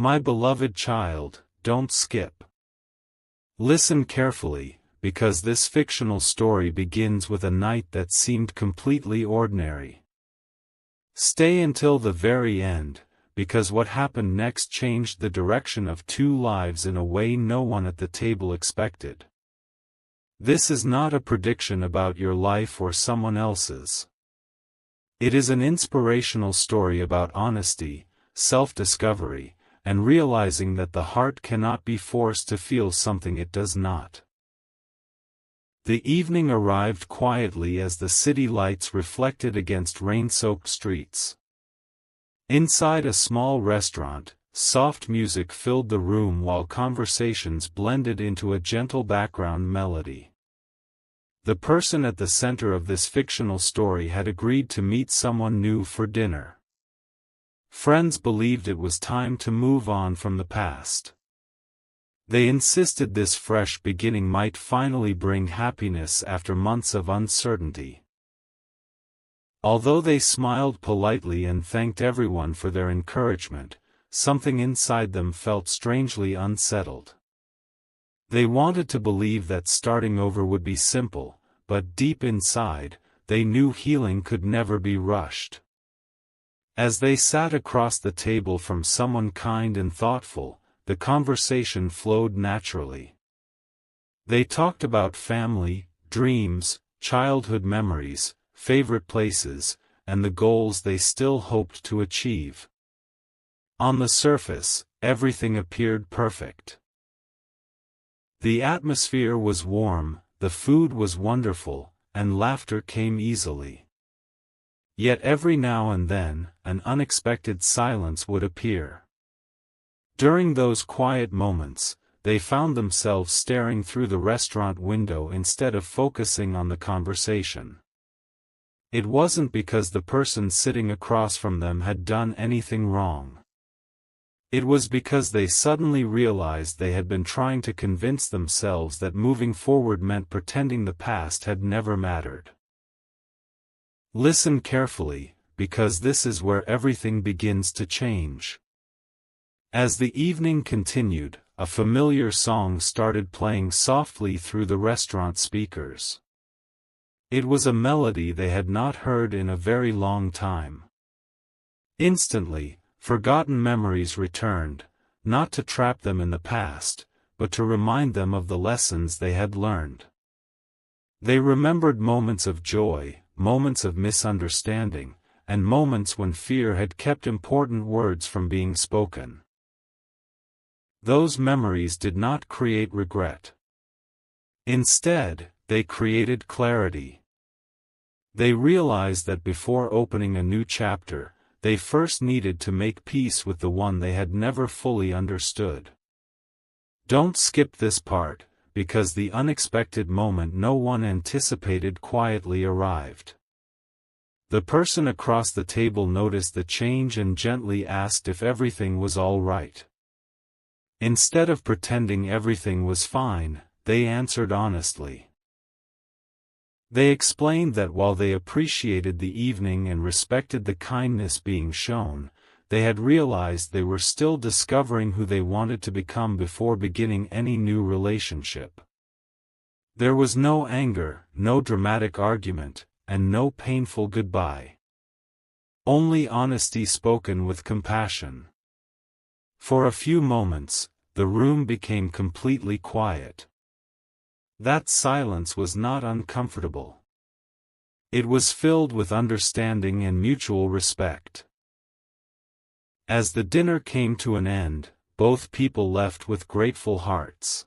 My beloved child, don't skip. Listen carefully, because this fictional story begins with a night that seemed completely ordinary. Stay until the very end, because what happened next changed the direction of two lives in a way no one at the table expected. This is not a prediction about your life or someone else's. It is an inspirational story about honesty, self-discovery, and realizing that the heart cannot be forced to feel something it does not. The evening arrived quietly as the city lights reflected against rain-soaked streets. Inside a small restaurant, soft music filled the room while conversations blended into a gentle background melody. The person at the center of this fictional story had agreed to meet someone new for dinner. Friends believed it was time to move on from the past. They insisted this fresh beginning might finally bring happiness after months of uncertainty. Although they smiled politely and thanked everyone for their encouragement, something inside them felt strangely unsettled. They wanted to believe that starting over would be simple, but deep inside, they knew healing could never be rushed. As they sat across the table from someone kind and thoughtful, the conversation flowed naturally. They talked about family, dreams, childhood memories, favorite places, and the goals they still hoped to achieve. On the surface, everything appeared perfect. The atmosphere was warm, the food was wonderful, and laughter came easily. Yet every now and then, an unexpected silence would appear. During those quiet moments, they found themselves staring through the restaurant window instead of focusing on the conversation. It wasn't because the person sitting across from them had done anything wrong. It was because they suddenly realized they had been trying to convince themselves that moving forward meant pretending the past had never mattered. Listen carefully, because this is where everything begins to change. As the evening continued, a familiar song started playing softly through the restaurant speakers. It was a melody they had not heard in a very long time. Instantly, forgotten memories returned, not to trap them in the past, but to remind them of the lessons they had learned. They remembered moments of joy, moments of misunderstanding, and moments when fear had kept important words from being spoken. Those memories did not create regret. Instead, they created clarity. They realized that before opening a new chapter, they first needed to make peace with the one they had never fully understood. Don't skip this part, because the unexpected moment no one anticipated quietly arrived. The person across the table noticed the change and gently asked if everything was all right. Instead of pretending everything was fine, they answered honestly. They explained that while they appreciated the evening and respected the kindness being shown, they had realized they were still discovering who they wanted to become before beginning any new relationship. There was no anger, no dramatic argument, and no painful goodbye. Only honesty spoken with compassion. For a few moments, the room became completely quiet. That silence was not uncomfortable. It was filled with understanding and mutual respect. As the dinner came to an end, both people left with grateful hearts.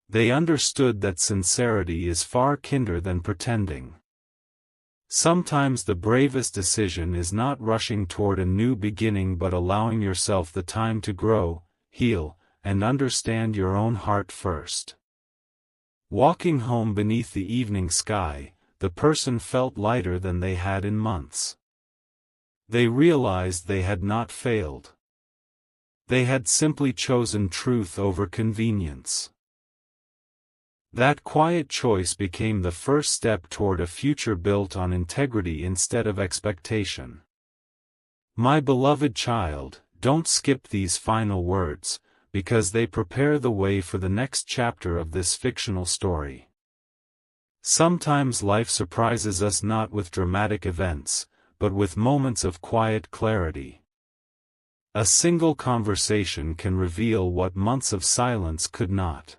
They understood that sincerity is far kinder than pretending. Sometimes the bravest decision is not rushing toward a new beginning but allowing yourself the time to grow, heal, and understand your own heart first. Walking home beneath the evening sky, the person felt lighter than they had in months. They realized they had not failed. They had simply chosen truth over convenience. That quiet choice became the first step toward a future built on integrity instead of expectation. My beloved child, don't skip these final words, because they prepare the way for the next chapter of this fictional story. Sometimes life surprises us not with dramatic events, but with moments of quiet clarity. A single conversation can reveal what months of silence could not.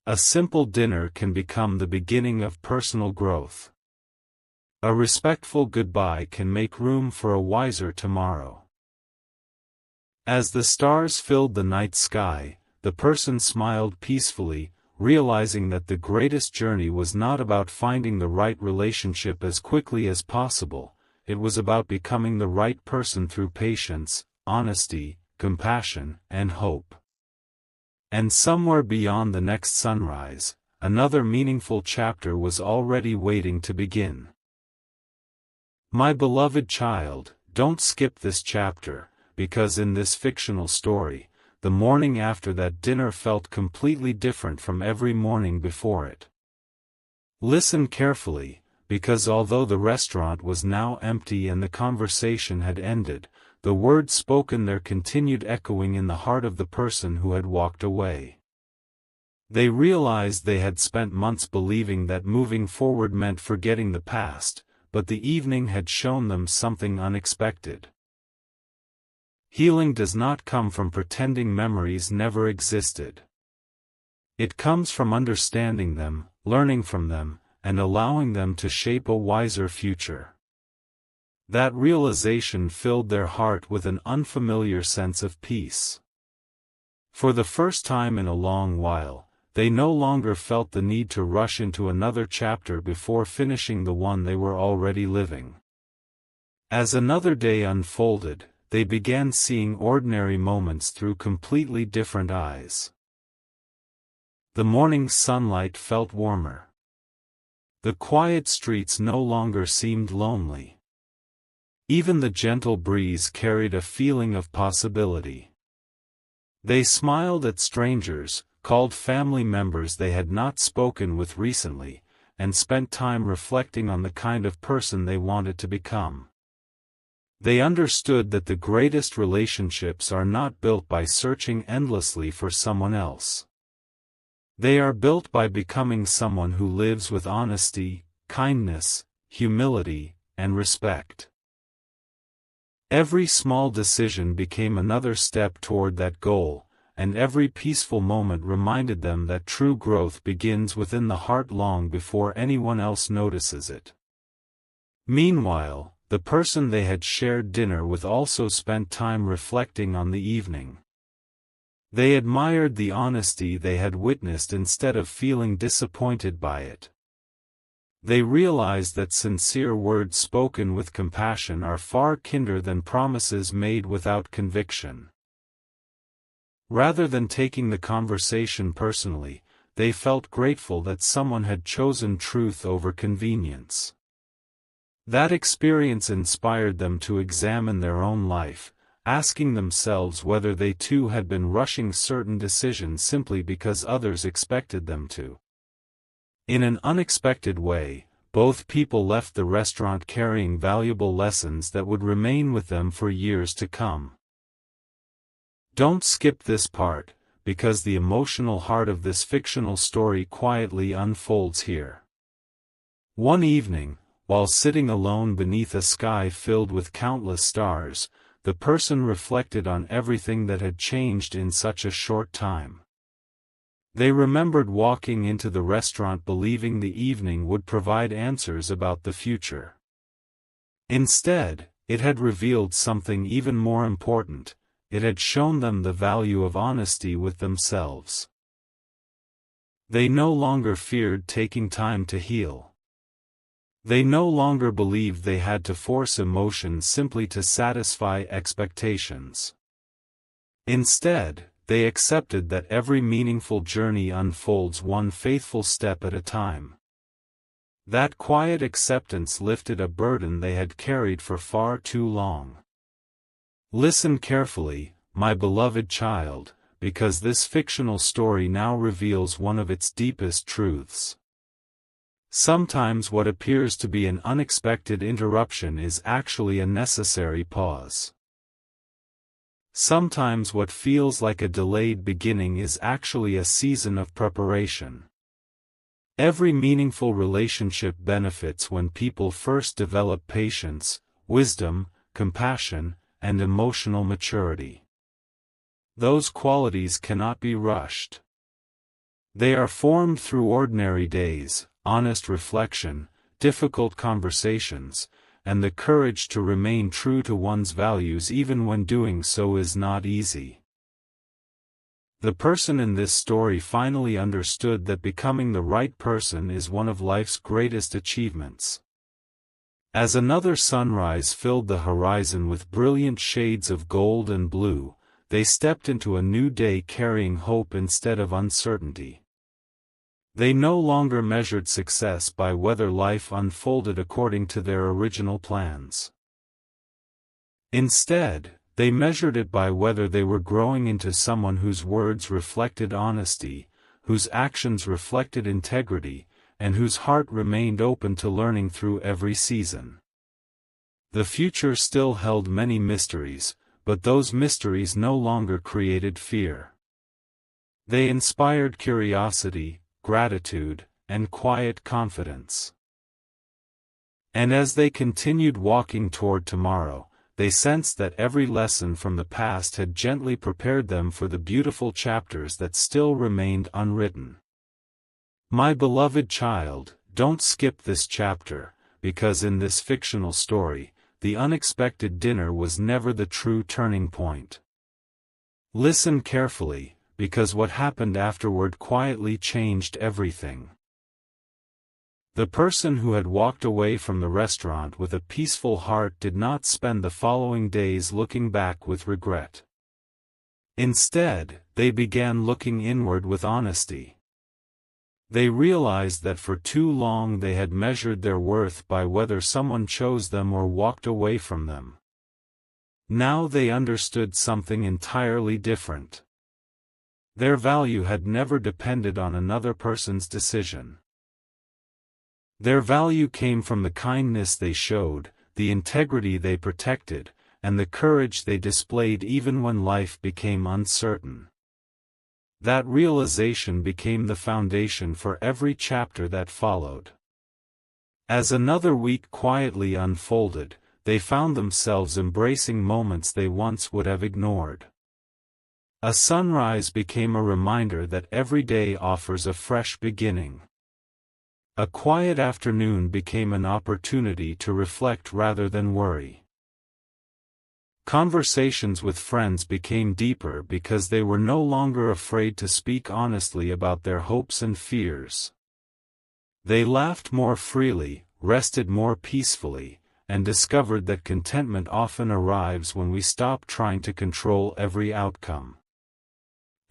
A simple dinner can become the beginning of personal growth. A respectful goodbye can make room for a wiser tomorrow. As the stars filled the night sky, the person smiled peacefully, realizing that the greatest journey was not about finding the right relationship as quickly as possible, it was about becoming the right person through patience, honesty, compassion, and hope. And somewhere beyond the next sunrise, another meaningful chapter was already waiting to begin. My beloved child, don't skip this chapter, because in this fictional story, the morning after that dinner felt completely different from every morning before it. Listen carefully, because although the restaurant was now empty and the conversation had ended, the words spoken there continued echoing in the heart of the person who had walked away. They realized they had spent months believing that moving forward meant forgetting the past, but the evening had shown them something unexpected. Healing does not come from pretending memories never existed. It comes from understanding them, learning from them, and allowing them to shape a wiser future. That realization filled their heart with an unfamiliar sense of peace. For the first time in a long while, they no longer felt the need to rush into another chapter before finishing the one they were already living. As another day unfolded, they began seeing ordinary moments through completely different eyes. The morning sunlight felt warmer. The quiet streets no longer seemed lonely. Even the gentle breeze carried a feeling of possibility. They smiled at strangers, called family members they had not spoken with recently, and spent time reflecting on the kind of person they wanted to become. They understood that the greatest relationships are not built by searching endlessly for someone else. They are built by becoming someone who lives with honesty, kindness, humility, and respect. Every small decision became another step toward that goal, and every peaceful moment reminded them that true growth begins within the heart long before anyone else notices it. Meanwhile, the person they had shared dinner with also spent time reflecting on the evening. They admired the honesty they had witnessed instead of feeling disappointed by it. They realized that sincere words spoken with compassion are far kinder than promises made without conviction. Rather than taking the conversation personally, they felt grateful that someone had chosen truth over convenience. That experience inspired them to examine their own life, asking themselves whether they too had been rushing certain decisions simply because others expected them to. In an unexpected way, both people left the restaurant carrying valuable lessons that would remain with them for years to come. Don't skip this part, because the emotional heart of this fictional story quietly unfolds here. One evening, while sitting alone beneath a sky filled with countless stars, the person reflected on everything that had changed in such a short time. They remembered walking into the restaurant believing the evening would provide answers about the future. Instead, it had revealed something even more important. It had shown them the value of honesty with themselves. They no longer feared taking time to heal. They no longer believed they had to force emotions simply to satisfy expectations. Instead, they accepted that every meaningful journey unfolds one faithful step at a time. That quiet acceptance lifted a burden they had carried for far too long. Listen carefully, my beloved child, because this fictional story now reveals one of its deepest truths. Sometimes what appears to be an unexpected interruption is actually a necessary pause. Sometimes what feels like a delayed beginning is actually a season of preparation. Every meaningful relationship benefits when people first develop patience, wisdom, compassion, and emotional maturity. Those qualities cannot be rushed. They are formed through ordinary days, honest reflection, difficult conversations, and the courage to remain true to one's values even when doing so is not easy. The person in this story finally understood that becoming the right person is one of life's greatest achievements. As another sunrise filled the horizon with brilliant shades of gold and blue, they stepped into a new day carrying hope instead of uncertainty. They no longer measured success by whether life unfolded according to their original plans. Instead, they measured it by whether they were growing into someone whose words reflected honesty, whose actions reflected integrity, and whose heart remained open to learning through every season. The future still held many mysteries, but those mysteries no longer created fear. They inspired curiosity, gratitude, and quiet confidence. And as they continued walking toward tomorrow, they sensed that every lesson from the past had gently prepared them for the beautiful chapters that still remained unwritten. My beloved child, don't skip this chapter, because in this fictional story, the unexpected dinner was never the true turning point. Listen carefully, because what happened afterward quietly changed everything. The person who had walked away from the restaurant with a peaceful heart did not spend the following days looking back with regret. Instead, they began looking inward with honesty. They realized that for too long they had measured their worth by whether someone chose them or walked away from them. Now they understood something entirely different. Their value had never depended on another person's decision. Their value came from the kindness they showed, the integrity they protected, and the courage they displayed even when life became uncertain. That realization became the foundation for every chapter that followed. As another week quietly unfolded, they found themselves embracing moments they once would have ignored. A sunrise became a reminder that every day offers a fresh beginning. A quiet afternoon became an opportunity to reflect rather than worry. Conversations with friends became deeper because they were no longer afraid to speak honestly about their hopes and fears. They laughed more freely, rested more peacefully, and discovered that contentment often arrives when we stop trying to control every outcome.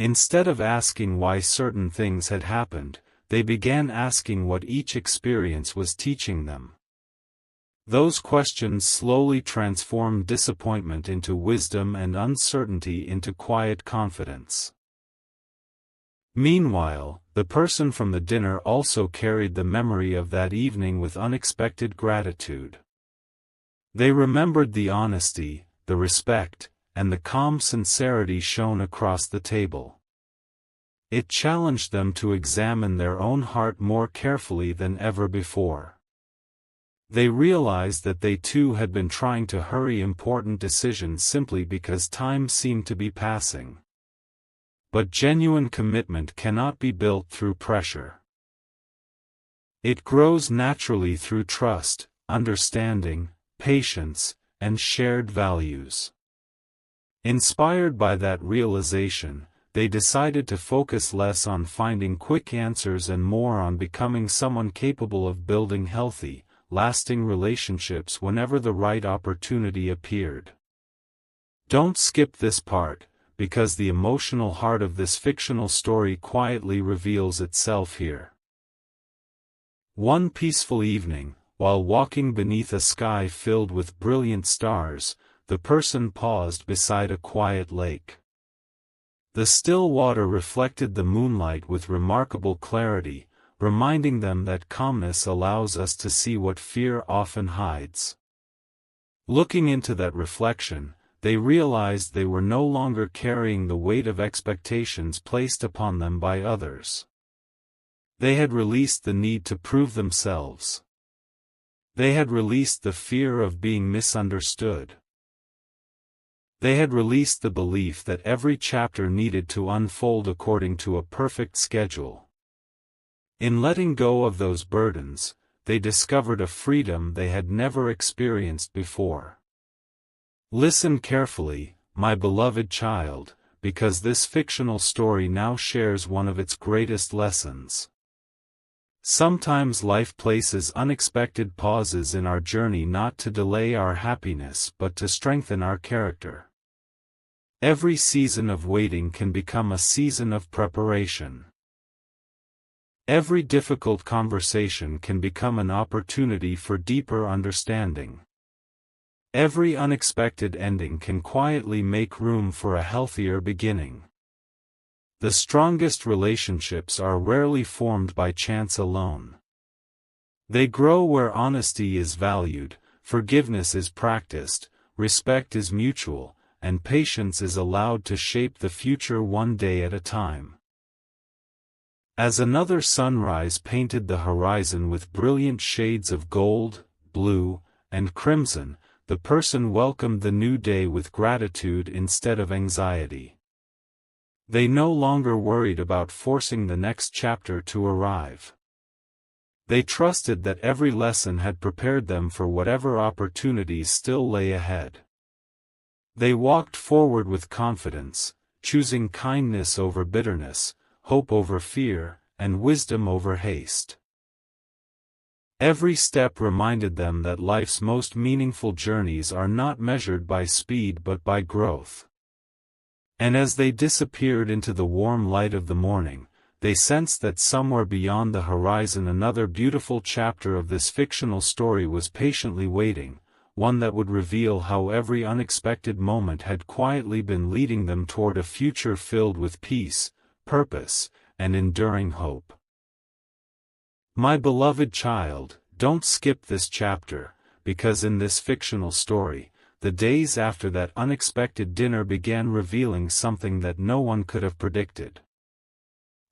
Instead of asking why certain things had happened, they began asking what each experience was teaching them. Those questions slowly transformed disappointment into wisdom and uncertainty into quiet confidence. Meanwhile, the person from the dinner also carried the memory of that evening with unexpected gratitude. They remembered the honesty, the respect, and the calm sincerity shown across the table. It challenged them to examine their own heart more carefully than ever before. They realized that they too had been trying to hurry important decisions simply because time seemed to be passing. But genuine commitment cannot be built through pressure. It grows naturally through trust, understanding, patience, and shared values. Inspired by that realization, they decided to focus less on finding quick answers and more on becoming someone capable of building healthy, lasting relationships whenever the right opportunity appeared. Don't skip this part, because the emotional heart of this fictional story quietly reveals itself here. One peaceful evening, while walking beneath a sky filled with brilliant stars, the person paused beside a quiet lake. The still water reflected the moonlight with remarkable clarity, reminding them that calmness allows us to see what fear often hides. Looking into that reflection, they realized they were no longer carrying the weight of expectations placed upon them by others. They had released the need to prove themselves. They had released the fear of being misunderstood. They had released the belief that every chapter needed to unfold according to a perfect schedule. In letting go of those burdens, they discovered a freedom they had never experienced before. Listen carefully, my beloved child, because this fictional story now shares one of its greatest lessons. Sometimes life places unexpected pauses in our journey not to delay our happiness but to strengthen our character. Every season of waiting can become a season of preparation. Every difficult conversation can become an opportunity for deeper understanding. Every unexpected ending can quietly make room for a healthier beginning. The strongest relationships are rarely formed by chance alone. They grow where honesty is valued, forgiveness is practiced, respect is mutual, and patience is allowed to shape the future one day at a time. As another sunrise painted the horizon with brilliant shades of gold, blue, and crimson, the person welcomed the new day with gratitude instead of anxiety. They no longer worried about forcing the next chapter to arrive. They trusted that every lesson had prepared them for whatever opportunities still lay ahead. They walked forward with confidence, choosing kindness over bitterness, hope over fear, and wisdom over haste. Every step reminded them that life's most meaningful journeys are not measured by speed but by growth. And as they disappeared into the warm light of the morning, they sensed that somewhere beyond the horizon another beautiful chapter of this fictional story was patiently waiting, one that would reveal how every unexpected moment had quietly been leading them toward a future filled with peace, purpose, and enduring hope. My beloved child, don't skip this chapter, because in this fictional story, the days after that unexpected dinner began revealing something that no one could have predicted.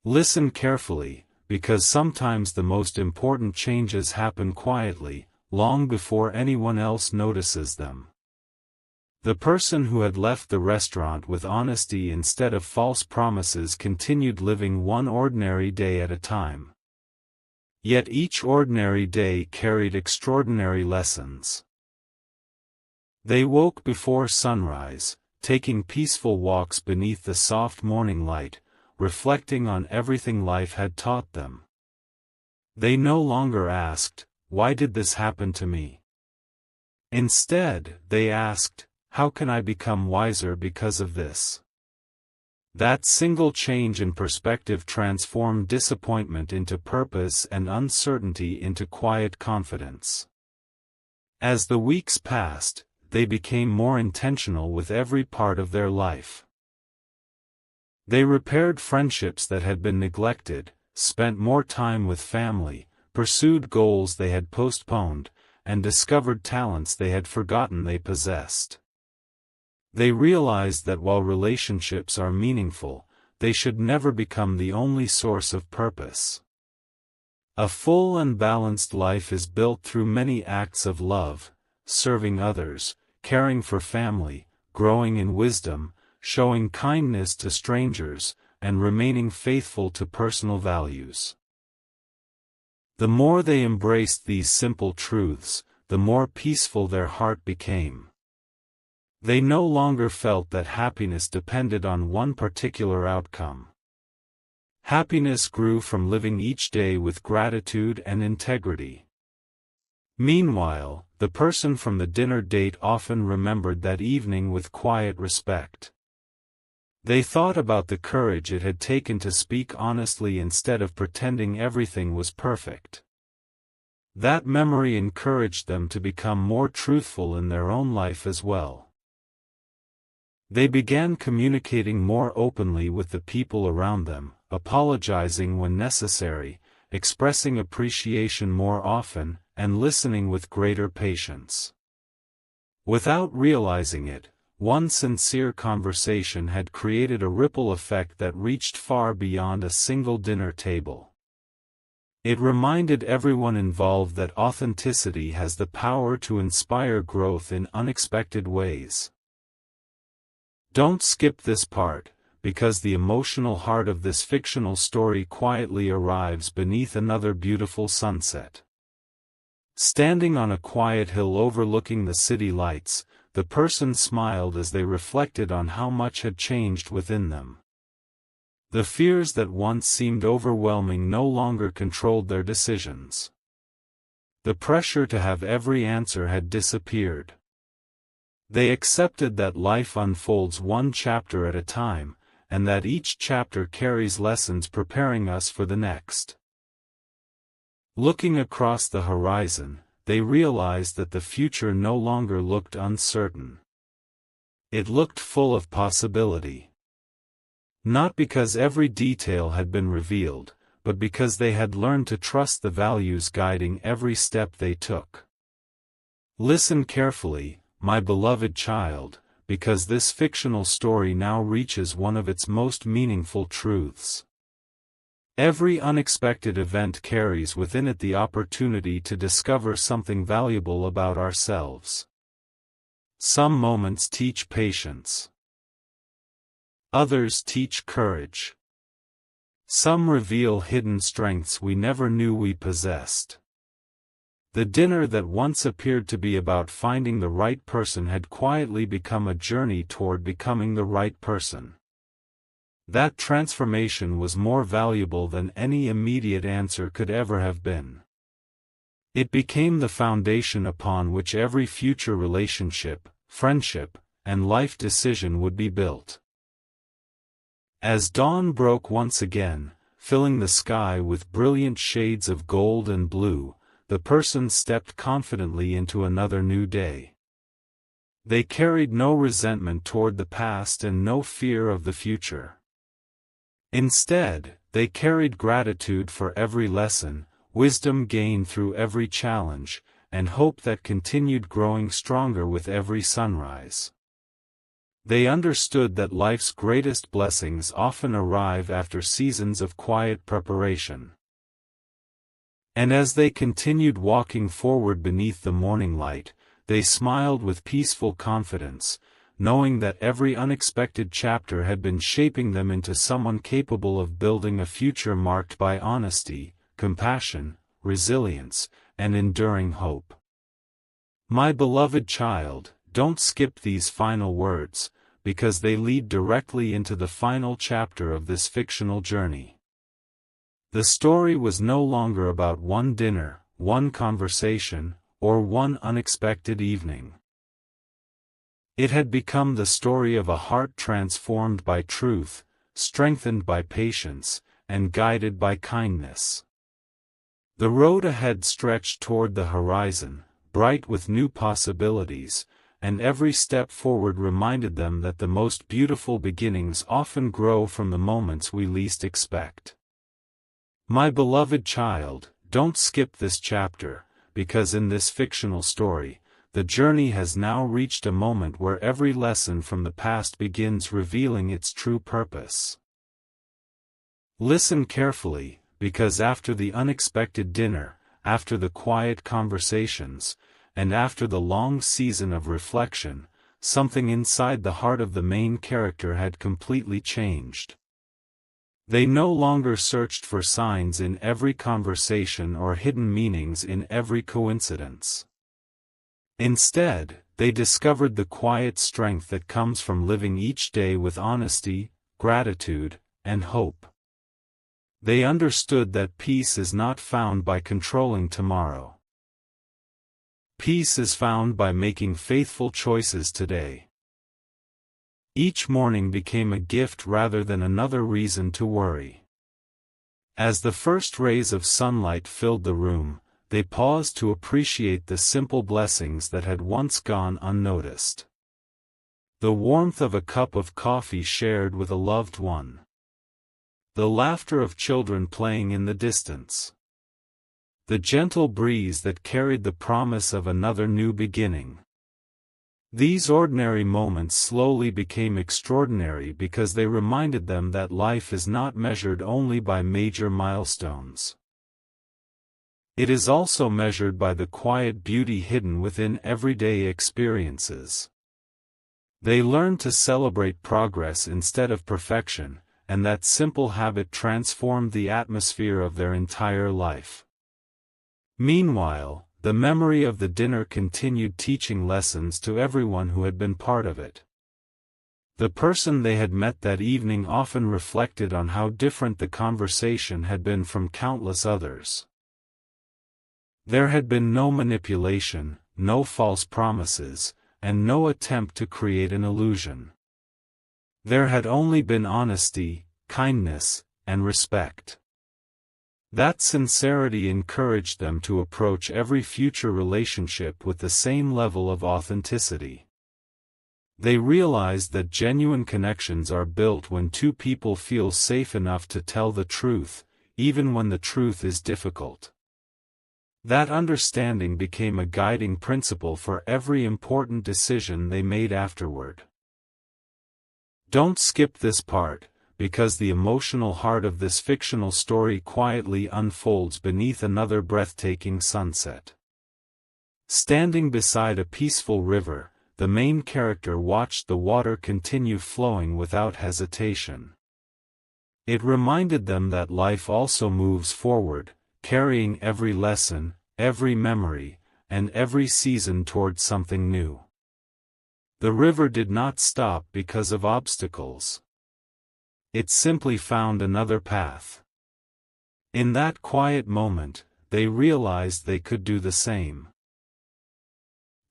Listen carefully, because sometimes the most important changes happen quietly, long before anyone else notices them. The person who had left the restaurant with honesty instead of false promises continued living one ordinary day at a time. Yet each ordinary day carried extraordinary lessons. They woke before sunrise, taking peaceful walks beneath the soft morning light, reflecting on everything life had taught them. They no longer asked, "Why did this happen to me?" Instead, they asked, "How can I become wiser because of this?" That single change in perspective transformed disappointment into purpose and uncertainty into quiet confidence. As the weeks passed, they became more intentional with every part of their life. They repaired friendships that had been neglected, spent more time with family, pursued goals they had postponed, and discovered talents they had forgotten they possessed. They realized that while relationships are meaningful, they should never become the only source of purpose. A full and balanced life is built through many acts of love, serving others, caring for family, growing in wisdom, showing kindness to strangers, and remaining faithful to personal values. The more they embraced these simple truths, the more peaceful their heart became. They no longer felt that happiness depended on one particular outcome. Happiness grew from living each day with gratitude and integrity. Meanwhile, the person from the dinner date often remembered that evening with quiet respect. They thought about the courage it had taken to speak honestly instead of pretending everything was perfect. That memory encouraged them to become more truthful in their own life as well. They began communicating more openly with the people around them, apologizing when necessary, expressing appreciation more often, and listening with greater patience. Without realizing it, One sincere conversation had created a ripple effect that reached far beyond a single dinner table. It reminded everyone involved that authenticity has the power to inspire growth in unexpected ways. Don't skip this part, because the emotional heart of this fictional story quietly arrives beneath another beautiful sunset. Standing on a quiet hill overlooking the city lights, the person smiled as they reflected on how much had changed within them. The fears that once seemed overwhelming no longer controlled their decisions. The pressure to have every answer had disappeared. They accepted that life unfolds one chapter at a time, and that each chapter carries lessons preparing us for the next. Looking across the horizon, they realized that the future no longer looked uncertain. It looked full of possibility. Not because every detail had been revealed, but because they had learned to trust the values guiding every step they took. Listen carefully, my beloved child, because this fictional story now reaches one of its most meaningful truths. Every unexpected event carries within it the opportunity to discover something valuable about ourselves. Some moments teach patience. Others teach courage. Some reveal hidden strengths we never knew we possessed. The dinner that once appeared to be about finding the right person had quietly become a journey toward becoming the right person. That transformation was more valuable than any immediate answer could ever have been. It became the foundation upon which every future relationship, friendship, and life decision would be built. As dawn broke once again, filling the sky with brilliant shades of gold and blue, the person stepped confidently into another new day. They carried no resentment toward the past and no fear of the future. Instead, they carried gratitude for every lesson, wisdom gained through every challenge, and hope that continued growing stronger with every sunrise. They understood that life's greatest blessings often arrive after seasons of quiet preparation. And as they continued walking forward beneath the morning light, they smiled with peaceful confidence, knowing that every unexpected chapter had been shaping them into someone capable of building a future marked by honesty, compassion, resilience, and enduring hope. My beloved child, don't skip these final words, because they lead directly into the final chapter of this fictional journey. The story was no longer about one dinner, one conversation, or one unexpected evening. It had become the story of a heart transformed by truth, strengthened by patience, and guided by kindness. The road ahead stretched toward the horizon, bright with new possibilities, and every step forward reminded them that the most beautiful beginnings often grow from the moments we least expect. My beloved child, don't skip this chapter, because in this fictional story, the journey has now reached a moment where every lesson from the past begins revealing its true purpose. Listen carefully, because after the unexpected dinner, after the quiet conversations, and after the long season of reflection, something inside the heart of the main character had completely changed. They no longer searched for signs in every conversation or hidden meanings in every coincidence. Instead, they discovered the quiet strength that comes from living each day with honesty, gratitude, and hope. They understood that peace is not found by controlling tomorrow. Peace is found by making faithful choices today. Each morning became a gift rather than another reason to worry. As the first rays of sunlight filled the room, they paused to appreciate the simple blessings that had once gone unnoticed. The warmth of a cup of coffee shared with a loved one. The laughter of children playing in the distance. The gentle breeze that carried the promise of another new beginning. These ordinary moments slowly became extraordinary because they reminded them that life is not measured only by major milestones. It is also measured by the quiet beauty hidden within everyday experiences. They learned to celebrate progress instead of perfection, and that simple habit transformed the atmosphere of their entire life. Meanwhile, the memory of the dinner continued teaching lessons to everyone who had been part of it. The person they had met that evening often reflected on how different the conversation had been from countless others. There had been no manipulation, no false promises, and no attempt to create an illusion. There had only been honesty, kindness, and respect. That sincerity encouraged them to approach every future relationship with the same level of authenticity. They realized that genuine connections are built when two people feel safe enough to tell the truth, even when the truth is difficult. That understanding became a guiding principle for every important decision they made afterward. Don't skip this part, because the emotional heart of this fictional story quietly unfolds beneath another breathtaking sunset. Standing beside a peaceful river, the main character watched the water continue flowing without hesitation. It reminded them that life also moves forward, carrying every lesson, every memory, and every season toward something new. The river did not stop because of obstacles. It simply found another path. In that quiet moment, they realized they could do the same.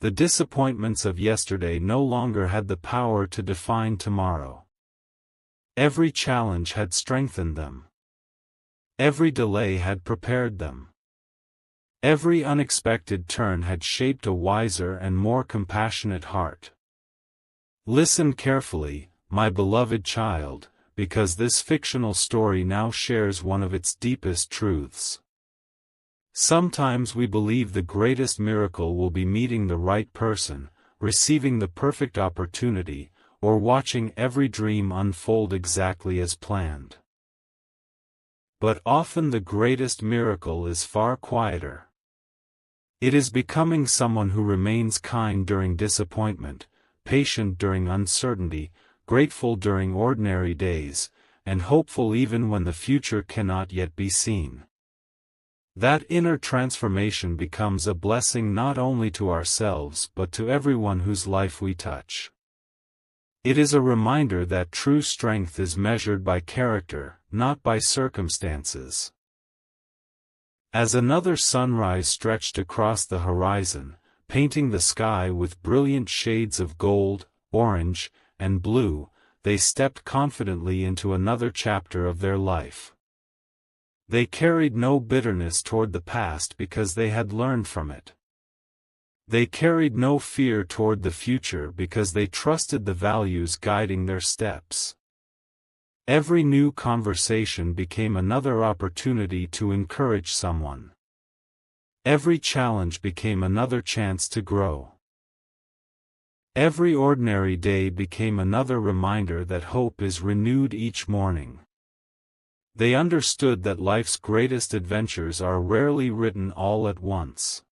The disappointments of yesterday no longer had the power to define tomorrow. Every challenge had strengthened them. Every delay had prepared them. Every unexpected turn had shaped a wiser and more compassionate heart. Listen carefully, my beloved child, because this fictional story now shares one of its deepest truths. Sometimes we believe the greatest miracle will be meeting the right person, receiving the perfect opportunity, or watching every dream unfold exactly as planned. But often the greatest miracle is far quieter. It is becoming someone who remains kind during disappointment, patient during uncertainty, grateful during ordinary days, and hopeful even when the future cannot yet be seen. That inner transformation becomes a blessing not only to ourselves but to everyone whose life we touch. It is a reminder that true strength is measured by character, not by circumstances. As another sunrise stretched across the horizon, painting the sky with brilliant shades of gold, orange, and blue, they stepped confidently into another chapter of their life. They carried no bitterness toward the past because they had learned from it. They carried no fear toward the future because they trusted the values guiding their steps. Every new conversation became another opportunity to encourage someone. Every challenge became another chance to grow. Every ordinary day became another reminder that hope is renewed each morning. They understood that life's greatest adventures are rarely written all at once.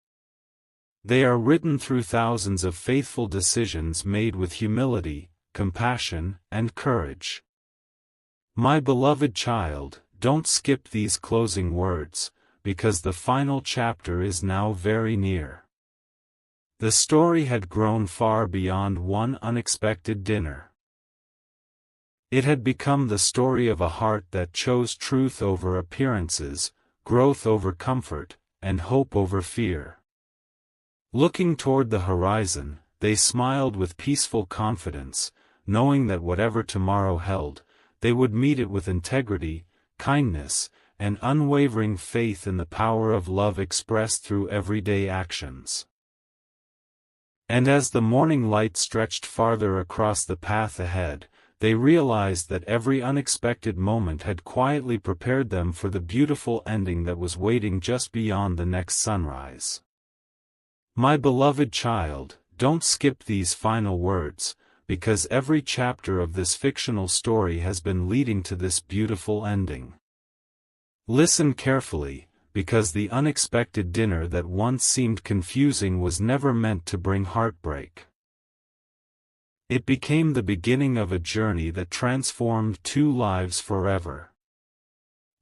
They are written through thousands of faithful decisions made with humility, compassion, and courage. My beloved child, don't skip these closing words, because the final chapter is now very near. The story had grown far beyond one unexpected dinner. It had become the story of a heart that chose truth over appearances, growth over comfort, and hope over fear. Looking toward the horizon, they smiled with peaceful confidence, knowing that whatever tomorrow held, they would meet it with integrity, kindness, and unwavering faith in the power of love expressed through everyday actions. And as the morning light stretched farther across the path ahead, they realized that every unexpected moment had quietly prepared them for the beautiful ending that was waiting just beyond the next sunrise. My beloved child, don't skip these final words, because every chapter of this fictional story has been leading to this beautiful ending. Listen carefully, because the unexpected dinner that once seemed confusing was never meant to bring heartbreak. It became the beginning of a journey that transformed two lives forever.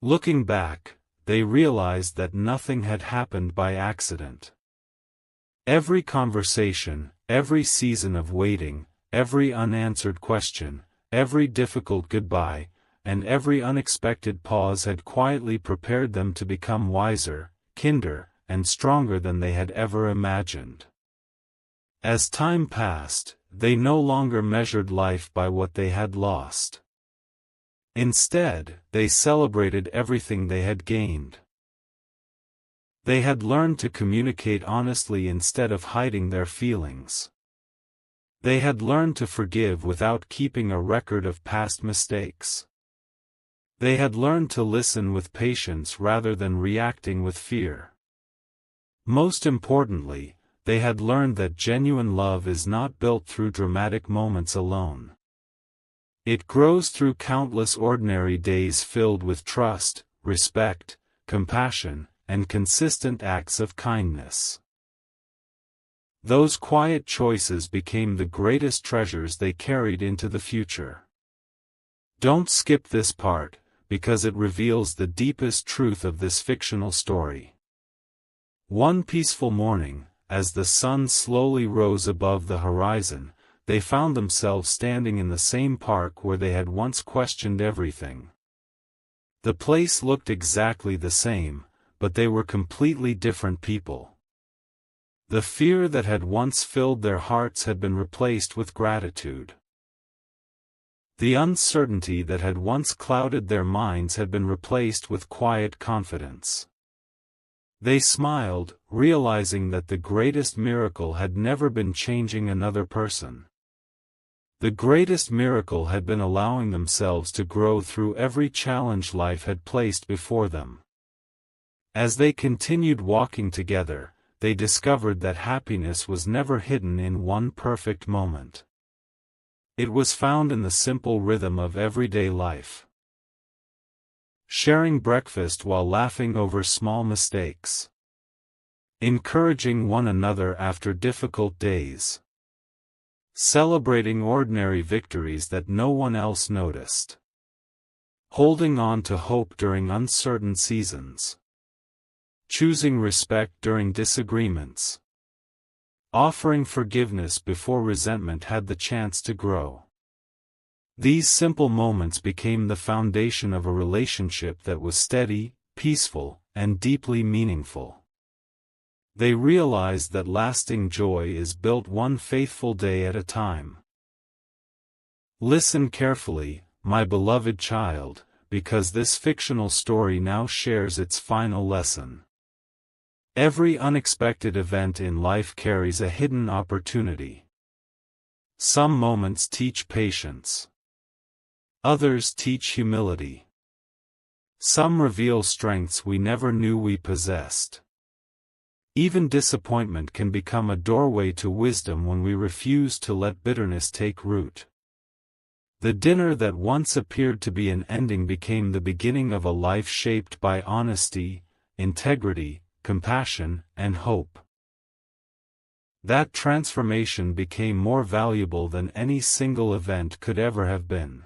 Looking back, they realized that nothing had happened by accident. Every conversation, every season of waiting, every unanswered question, every difficult goodbye, and every unexpected pause had quietly prepared them to become wiser, kinder, and stronger than they had ever imagined. As time passed, they no longer measured life by what they had lost. Instead, they celebrated everything they had gained. They had learned to communicate honestly instead of hiding their feelings. They had learned to forgive without keeping a record of past mistakes. They had learned to listen with patience rather than reacting with fear. Most importantly, they had learned that genuine love is not built through dramatic moments alone. It grows through countless ordinary days filled with trust, respect, compassion, and consistent acts of kindness. Those quiet choices became the greatest treasures they carried into the future. Don't skip this part, because it reveals the deepest truth of this fictional story. One peaceful morning, as the sun slowly rose above the horizon, they found themselves standing in the same park where they had once questioned everything. The place looked exactly the same, but they were completely different people. The fear that had once filled their hearts had been replaced with gratitude. The uncertainty that had once clouded their minds had been replaced with quiet confidence. They smiled, realizing that the greatest miracle had never been changing another person. The greatest miracle had been allowing themselves to grow through every challenge life had placed before them. As they continued walking together, they discovered that happiness was never hidden in one perfect moment. It was found in the simple rhythm of everyday life. Sharing breakfast while laughing over small mistakes. Encouraging one another after difficult days. Celebrating ordinary victories that no one else noticed. Holding on to hope during uncertain seasons. Choosing respect during disagreements. Offering forgiveness before resentment had the chance to grow. These simple moments became the foundation of a relationship that was steady, peaceful, and deeply meaningful. They realized that lasting joy is built one faithful day at a time. Listen carefully, my beloved child, because this fictional story now shares its final lesson. Every unexpected event in life carries a hidden opportunity. Some moments teach patience. Others teach humility. Some reveal strengths we never knew we possessed. Even disappointment can become a doorway to wisdom when we refuse to let bitterness take root. The dinner that once appeared to be an ending became the beginning of a life shaped by honesty, integrity, compassion, and hope. That transformation became more valuable than any single event could ever have been.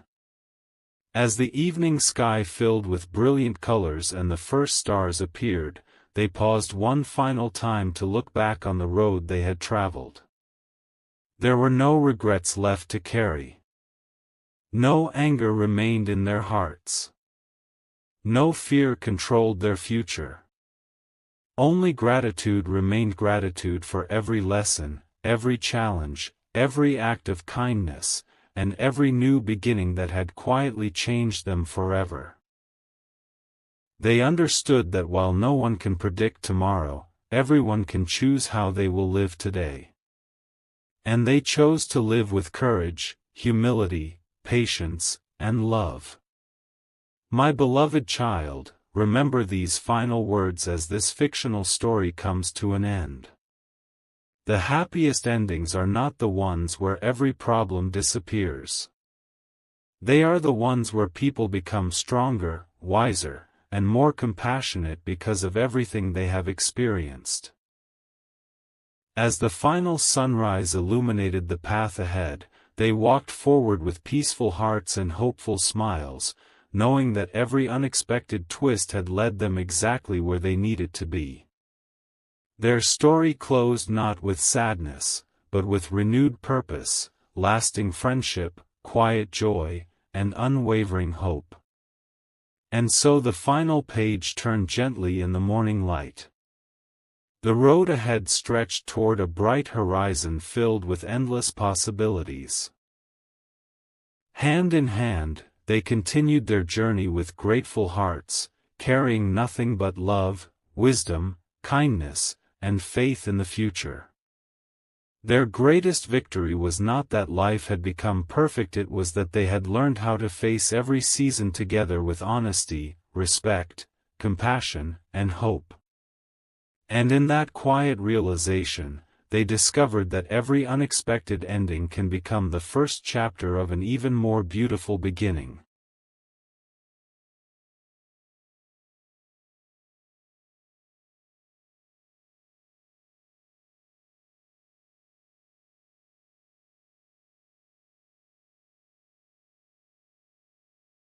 As the evening sky filled with brilliant colors and the first stars appeared, they paused one final time to look back on the road they had traveled. There were no regrets left to carry. No anger remained in their hearts. No fear controlled their future. Only gratitude remained, gratitude for every lesson, every challenge, every act of kindness, and every new beginning that had quietly changed them forever. They understood that while no one can predict tomorrow, everyone can choose how they will live today. And they chose to live with courage, humility, patience, and love. My beloved child, remember these final words as this fictional story comes to an end. The happiest endings are not the ones where every problem disappears. They are the ones where people become stronger, wiser, and more compassionate because of everything they have experienced. As the final sunrise illuminated the path ahead, they walked forward with peaceful hearts and hopeful smiles, knowing that every unexpected twist had led them exactly where they needed to be. Their story closed not with sadness, but with renewed purpose, lasting friendship, quiet joy, and unwavering hope. And so the final page turned gently in the morning light. The road ahead stretched toward a bright horizon filled with endless possibilities. Hand in hand, they continued their journey with grateful hearts, carrying nothing but love, wisdom, kindness, and faith in the future. Their greatest victory was not that life had become perfect, it was that they had learned how to face every season together with honesty, respect, compassion, and hope. And in that quiet realization, they discovered that every unexpected ending can become the first chapter of an even more beautiful beginning.